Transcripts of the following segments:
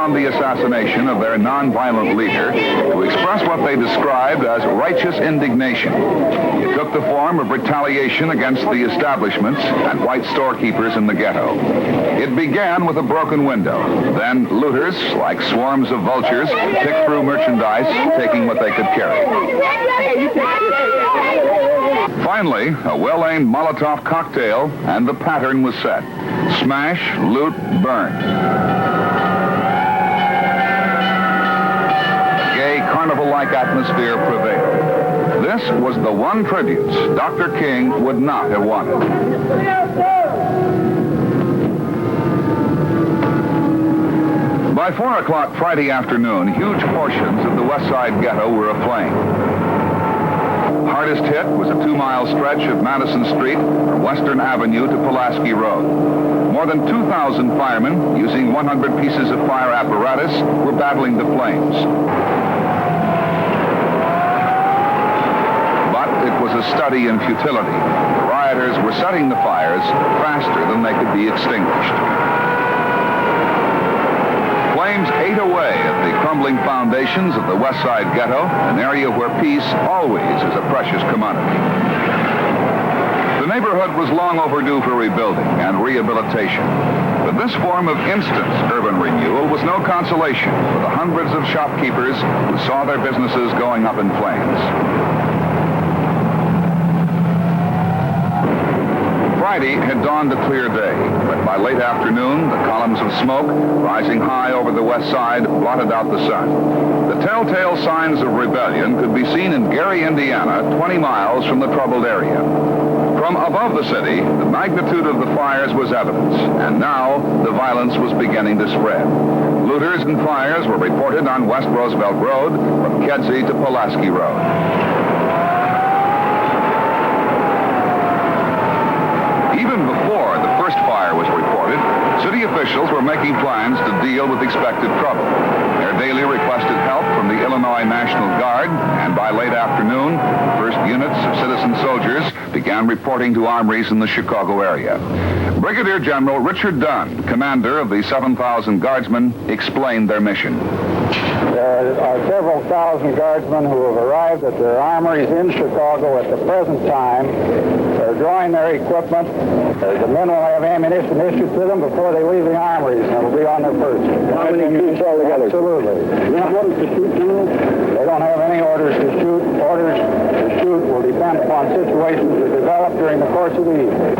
around the assassination of their nonviolent leader to express what they described as righteous indignation. It took the form of retaliation against the establishments and white storekeepers in the ghetto. It began with a broken window. Then looters, like swarms of vultures, picked through merchandise, taking what they could carry. Finally, a well-aimed Molotov cocktail, and the pattern was set. Smash, loot, burn. A gay, carnival-like atmosphere prevailed. This was the one tribute Dr. King would not have wanted. By 4 o'clock Friday afternoon, huge portions of the Westside ghetto were aflame. Hardest hit was a 2-mile stretch of Madison Street from Western Avenue to Pulaski Road. More than 2,000 firemen, using 100 pieces of fire apparatus, were battling the flames. But it was a study in futility. The rioters were setting the fires faster than they could be extinguished. Flames ate away at the crumbling foundations of the Westside ghetto, an area where peace always is a precious commodity. The neighborhood was long overdue for rebuilding and rehabilitation. But this form of instant urban renewal was no consolation for the hundreds of shopkeepers who saw their businesses going up in flames. Friday had dawned a clear day, but by late afternoon, the columns of smoke rising high over the west side blotted out the sun. The telltale signs of rebellion could be seen in Gary, Indiana, 20 miles from the troubled area. From above the city, the magnitude of the fires was evident, and now the violence was beginning to spread. Looters and fires were reported on West Roosevelt Road from Kedzie to Pulaski Road. Even before the first fire was reported, city officials were making plans to deal with expected trouble. Their daily requested help from the Illinois National Guard, and by late afternoon, first units of citizen soldiers began reporting to armories in the Chicago area. Brigadier General Richard Dunn, commander of the 7,000 Guardsmen, explained their mission. There are several thousand guardsmen who have arrived at their armories in Chicago at the present time. They're drawing their equipment. The men will have ammunition issued to them before they leave the armories, and it'll be on their person. How many troops altogether? Absolutely. You have orders to shoot, General? They don't have any orders to shoot. Orders to shoot will depend upon situations that develop during the course of the evening.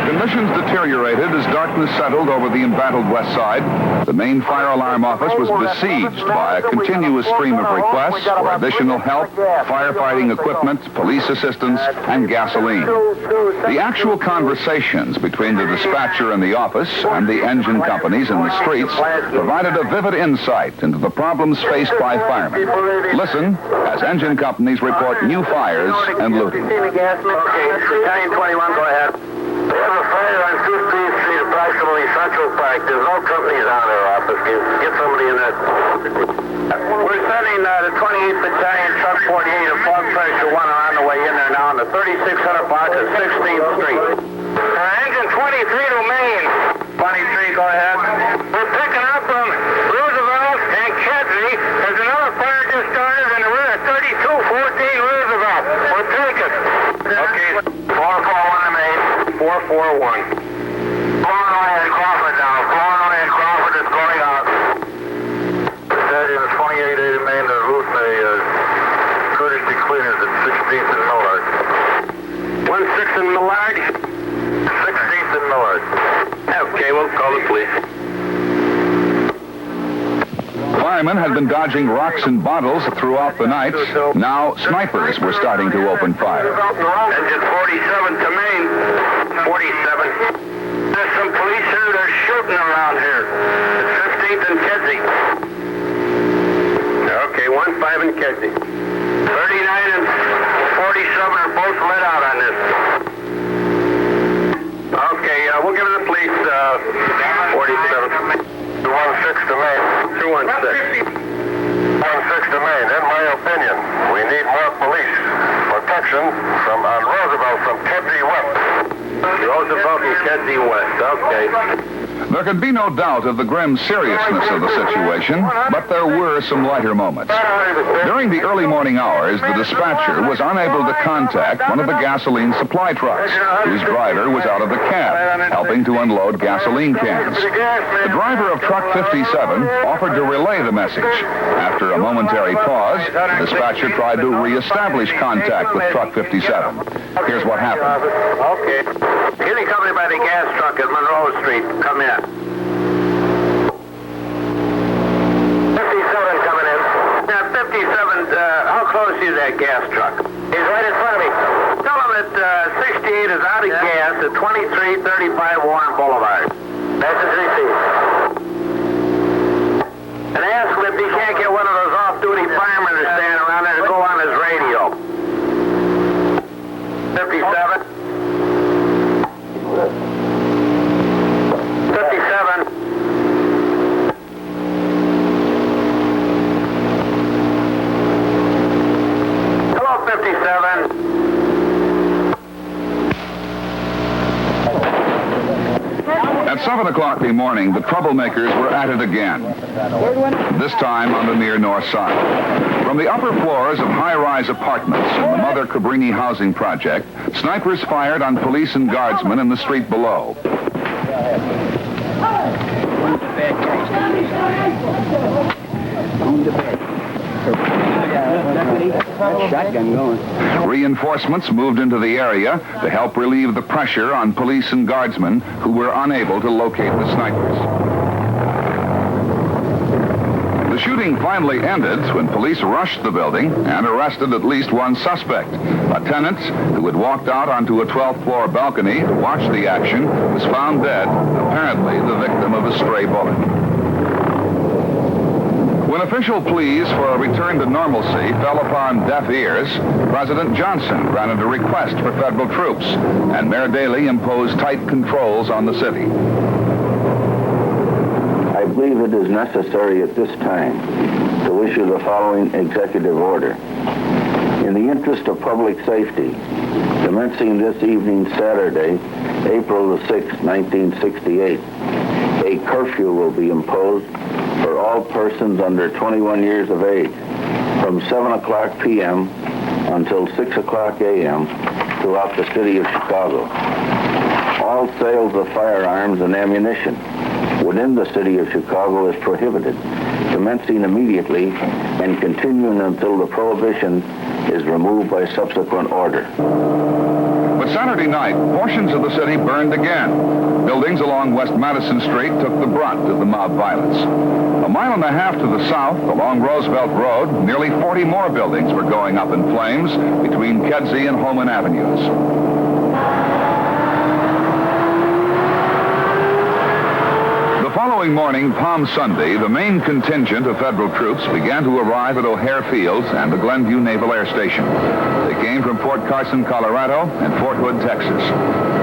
Conditions deteriorated as darkness settled over the embattled West Side. The main fire alarm office was besieged by a continuous stream of requests for additional help, firefighting equipment, police assistance, and gasoline. The actual conversations between the dispatcher in the office and the engine companies in the streets provided a vivid insight into the problems faced by firemen. Listen as engine companies report new fires and looting. Okay, Battalion 21, go ahead. We have a fire on 15th Street, approximately Central Park. There's no companies on their office. Get somebody in there. We're sending the 28th Battalion, Truck 48, and Fog Pressure 1 are on the way in there now on the 3600 block of 16th Street. Engine 23 to Main. 23, go ahead. We're picking up from Roosevelt and Kedzie. There's another fire just started in the rear of 3214 Roosevelt. We're taking. Okay, 441 to Main. 441. Blowing away at Crawford now. Blowing away at Crawford is going out. Battalion 28 to Main, the roof, courtesy cleaners at 16th and Millard. 16th and Millard. 16th and Millard. Okay, we'll call the police. Firemen had been dodging rocks and bottles throughout the night. Now snipers were starting to open fire. Engine 47 to Main. 47. There's some police here. They're shooting around here. It's 15th and Kedzie. Okay, 15 and Kedzie. 39 and 47 are both let out on this. Okay, we'll give it to the police. 47. 216 to Main. 216. 16 to Main. In my opinion, we need more police protection on Roosevelt from Kedzie west. Kedzie West. Okay. There can be no doubt of the grim seriousness of the situation, but there were some lighter moments. During the early morning hours, the dispatcher was unable to contact one of the gasoline supply trucks, whose driver was out of the cab, helping to unload gasoline cans. The driver of truck 57 offered to relay the message. After a momentary pause, the dispatcher tried to reestablish contact with truck 57. Here's what happened. Okay. Any company by the gas truck at Monroe Street, come in. 57 coming in. Now, 57, how close is that gas truck? He's right in front of me. Tell him that 68 is out of gas at 2335 Warren Boulevard. That's his receipt. And ask him if he can't get one of those off-duty firemen to stand around there and go on his radio. 57. 57. Hello, 57. At 7 o'clock in the morning, the troublemakers were at it again, this time on the near north side. From the upper floors of high-rise apartments in the Mother Cabrini housing project, snipers fired on police and guardsmen in the street below. Shotgun going. Reinforcements moved into the area to help relieve the pressure on police and guardsmen who were unable to locate the snipers. The shooting finally ended when police rushed the building and arrested at least one suspect. A tenant who had walked out onto a 12th floor balcony to watch the action was found dead, apparently the victim of a stray bullet. When official pleas for a return to normalcy fell upon deaf ears, President Johnson granted a request for federal troops, and Mayor Daley imposed tight controls on the city. I believe it is necessary at this time to issue the following executive order. In the interest of public safety, commencing this evening, Saturday, April the 6th, 1968, a curfew will be imposed for all persons under 21 years of age from 7 o'clock p.m. until 6 o'clock a.m. throughout the city of Chicago. All sales of firearms and ammunition within the city of Chicago is prohibited, commencing immediately and continuing until the prohibition is removed by subsequent order. But Saturday night, portions of the city burned again. Buildings along West Madison Street took the brunt of the mob violence. A mile and a half to the south, along Roosevelt Road, nearly 40 more buildings were going up in flames between Kedzie and Holman Avenues. The following morning, Palm Sunday, the main contingent of federal troops began to arrive at O'Hare Field and the Glenview Naval Air Station. They came from Fort Carson, Colorado, and Fort Hood, Texas.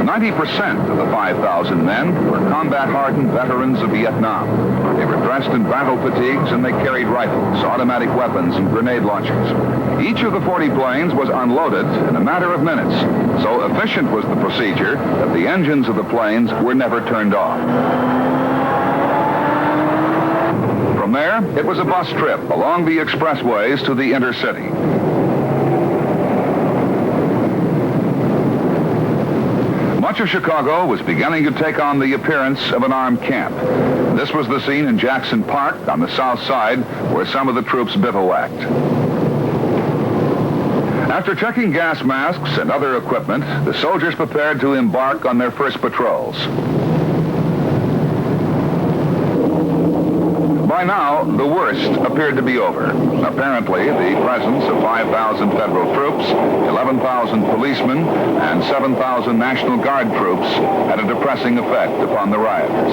90% of the 5,000 men were combat-hardened veterans of Vietnam. They were dressed in battle fatigues and they carried rifles, automatic weapons, and grenade launchers. Each of the 40 planes was unloaded in a matter of minutes. So efficient was the procedure that the engines of the planes were never turned off. From there, it was a bus trip along the expressways to the intercity. Much of Chicago was beginning to take on the appearance of an armed camp. This was the scene in Jackson Park on the south side where some of the troops bivouacked. After checking gas masks and other equipment, the soldiers prepared to embark on their first patrols. By now, the worst appeared to be over. Apparently, the presence of 5,000 federal troops, 11,000 policemen, and 7,000 National Guard troops had a depressing effect upon the rioters.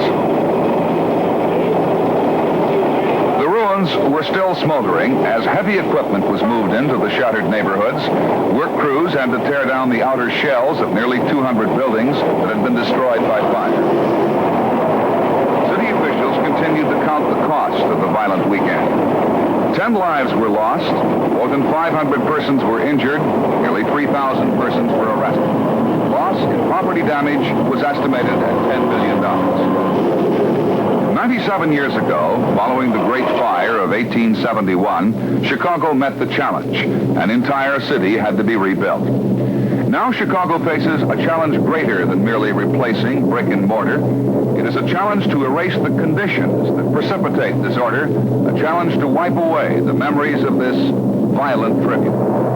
The ruins were still smoldering as heavy equipment was moved into the shattered neighborhoods. Work crews had to tear down the outer shells of nearly 200 buildings that had been destroyed by fire. Continued to count the cost of the violent weekend. 10 lives were lost, more than 500 persons were injured, nearly 3,000 persons were arrested. Loss in property property damage was estimated at $10 million. 97 years ago, following the Great Fire of 1871, Chicago met the challenge. An entire city had to be rebuilt. Now Chicago faces a challenge greater than merely replacing brick and mortar. It is a challenge to erase the conditions that precipitate disorder, a challenge to wipe away the memories of this violent tribute.